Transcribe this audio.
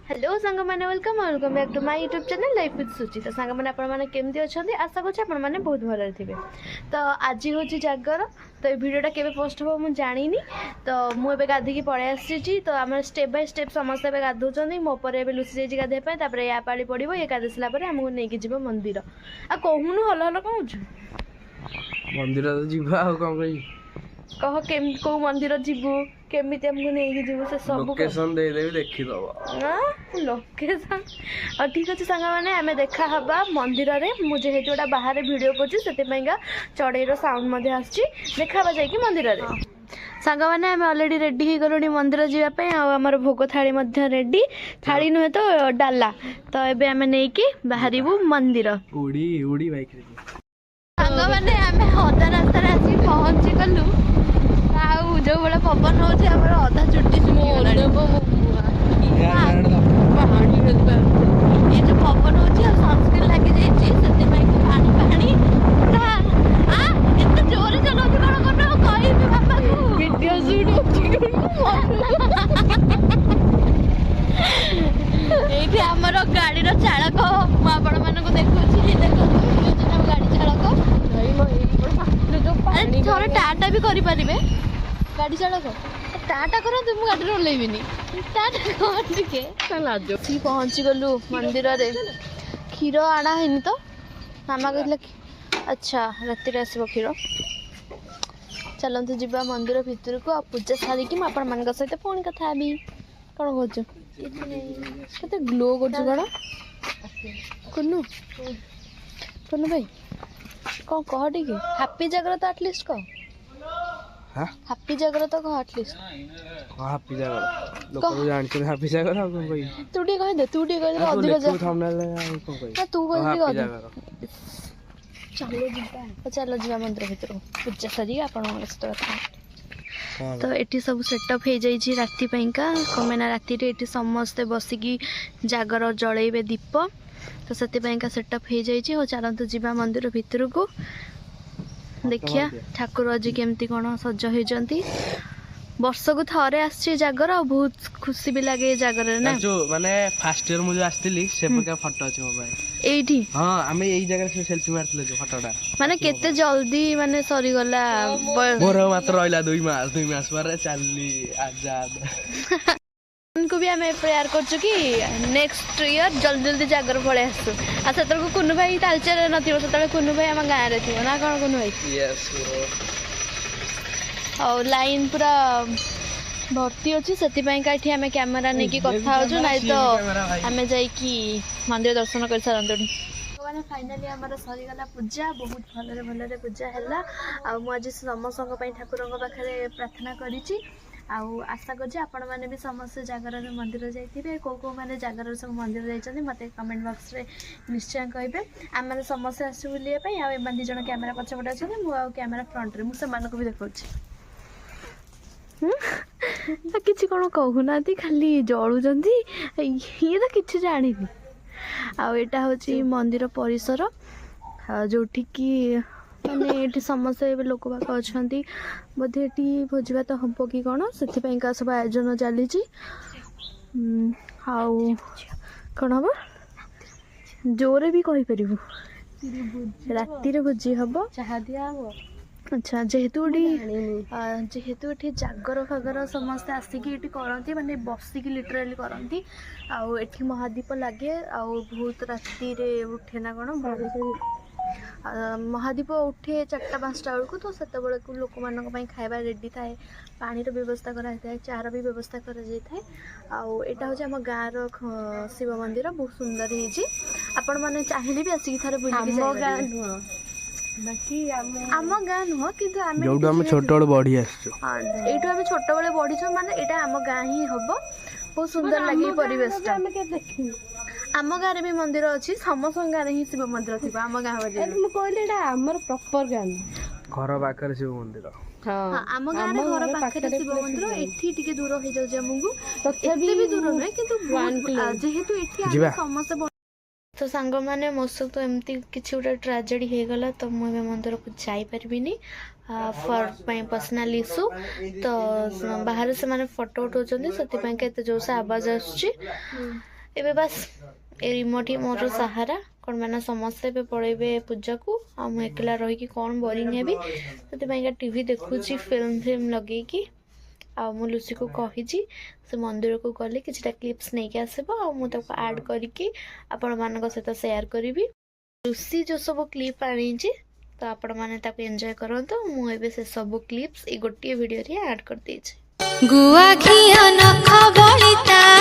Hello सांग मैंने welcome back to my YouTube channel life with Suchi. तो सांग मैंने आपण मैंने केमती अच्छा आशा करूँ आपण मैंने बहुत भल थे। तो आज हूँ जागर, तो ये वीडियोटा केवे पोस्ट हो मुझे जानी। तो मुझे गाधीकी पलि आसी। तो आम स्टेप बाय स्टेप समस्त गाधौं मोपर लुचि जाइए गाधेवाई या पाली पड़ो ये गाधे सारापर आमको नहीं जी मंदिर आ कहूनु हल हल कौन मंदिर तो जीवा आ कौन कह केम को मंदिर जीवु केमी आमको नहीं जीवु से सब लोकेशन दे देबी देखिदब लोकेशन। और ठीक अच्छे सांग मैंने आम देखा हवा मंदिर में मुझे गोटा बाहर वीडियो करছি से चढ़ईर साउंड आसची देखा जाइए मंदिर में। सांग मैंने आम अलरेडी रेडी हो गलुणी मंदिर जावाई आमर भोग थाली रेडी थाली नुहे तो डाला। तो ये आम नहीं बाहर मंदिर उड़ी उड़ी बाइक रे सांग मैंने आम अधा रास्तार आसी पहुँची गलु जो भाई पवन हो अधा चुटी ये जो पवन हो सनस्क्रीन लगी जाइए पानी एत जोर चलाऊ कौन कौन कह बापा वीडियो ये आमर गाड़ीर चालक मुझे मानक देखा गाड़ी चालक थोड़े टाटा भी करें गाड़ी चालक टाटा करते मुझे गाड़ी ओल्लैबिनी टाटा कौन पहुँची गलु मंदिर रे क्षीर आना है तो मामा कहला अच्छा राति आसब क्षीर। चलतु जीवा मंदिर भितर को पूजा सारिकी मुझे सहित पुणी कथा भी कौन कहते ग्लो कर कुन्नू कुन्नू भाई कौन कह टी हापी जागर तो एटलिस्ट कह हापी जागर तो कह एटलिस्ट हापी जागर लोक जानछ हापी जागर आ कोन कहि तू टी कह दे अधिक जा थंबनेल कोन कहि तू कह दे चलो जीवा मंदिर भितर पूजा सारी आपण सहित तो ये सब सेटअप हो जाइए राति का कमेना राति ये समस्ते बसिकी जागर जलैबे दीप। तो से सेटअप हो जाइए। चलतु जीवा मंदिर भितर को देखिया ठाकुर आज केमती कौन सज होती वर्ष को थरे आसी जागर आ बहुत खुशी भी लगे जागर ना जो माने फर्स्ट ईयर मुझे आस्तिली से प्रकार फोटो अछि मोबाइल एठी। हां आमे एई जगह से सेल्फी मारथिले जो फोटोटा माने केते जल्दी माने सरी गला मोर मात्र रहला 2 मास पर चलली आजाद उनको भी हमें प्रेयर कर कि नेक्स्ट ईयर जल्दी जल्दी जागर पड़े आसू आ से कुन्नू भाई तालचेर नथिबो से कुन्नू भाई आम गाँव रे थी ना कौन कुन्नू भाई यस और लाइन पूरा भर्ती अच्छी से आम कैमेरा नहीं कि कथा हो ना तो आम जाइकी मंदिर दर्शन कर सारंतुनी। मैंने फाइनाली आमर सरीगला पूजा बहुत भलरे भलरे पूजा है। आज समस्त ठाकुर पाखे प्रार्थना करी आशा कर आपण मैंने भी समस्त जागर मंदिर जाइए कौ कौ मैंने जागर सब मंदिर जाइए मत कमेंट बॉक्स रे निश्चय कहे। आम समस्त आसू बुलाई आ दिज कैमेरा पछपटे अच्छे मुझे कैमेरा फ्रंट रे मुझे भी देखा किसी कौन कहूना खाली जलुंट ये तो किसी जानी आटा हूँ मंदिर परिसर जो माने ये समस्या ये लोक बाक अच्छा बोधे ये भोजी भात हम कि कौन से सब आयोजन चली कौन हम जोरे भी कहीपर राति भोजी हम चाह दिया अच्छा जेहेतु जेहेतु ये जागर फागर समस्ते आसिकी ये करती माने बसिकी लिटराली करती आठ महादीप लगे बहुत राति उठे ना कौन महादीप उठे 4-5टा बेलू तो से लोक मान खाଇବା रेडी थाए पानीर व्यवस्था कराई चार भी व्यवस्था करा हूँ आम गाँव शिव मंदिर बहुत सुंदर होपण मैंने चाहिए भी आसिक थे बुला बाकी आम गाँ नुह कि छोट बढ़ी आसु यू आम छोट बड़े बढ़ीचु माने यहाँ आम गाँ ही हम बहुत सुंदर लगे परिवेश आम गाँव भी मंदिर अच्छी समस्त गाँव ही शिव मंदिर थी आम गाँव कहले आमर प्रॉपर गाँ घर पाखे शिव मंदिर आम गाँव घर पाखे शिव मंदिर एठी दूर हो जाए आमको तथापि भी दूर नुहे कि जेहेतु समस्त तो सांग मैंने मो सब तो एमती किसी गोटे ट्राजेडी हो गला तो मुझे मंदिर को जापरिनी फॉर माय पर्सनल इशू तो बाहर से माने फोटो उठाउछन्ती सती जोर से आवाज आसुची एबे बस ए रिमोट ही मोर सहारा कौन मैंने समस्ते पे पड़ेबे पूजा को आ मु एकला रही कि कौन बोरिंग हेबी से टीवी देखुची फिल्म लगेगी आ मु लुसी को कही से मंदिर को गले किछटा क्लिप्स नहीं के आसबो आ मु ताको ऐड करके आपण मानक सहित शेयर करी लुसी जो सब क्लिप आनी तो आपण माने ताको एंजॉय करंतो मु एबे से सब क्लिप्स ए गोटे वीडियो रे ऐड कर देछि गुआ घिया नख बलिता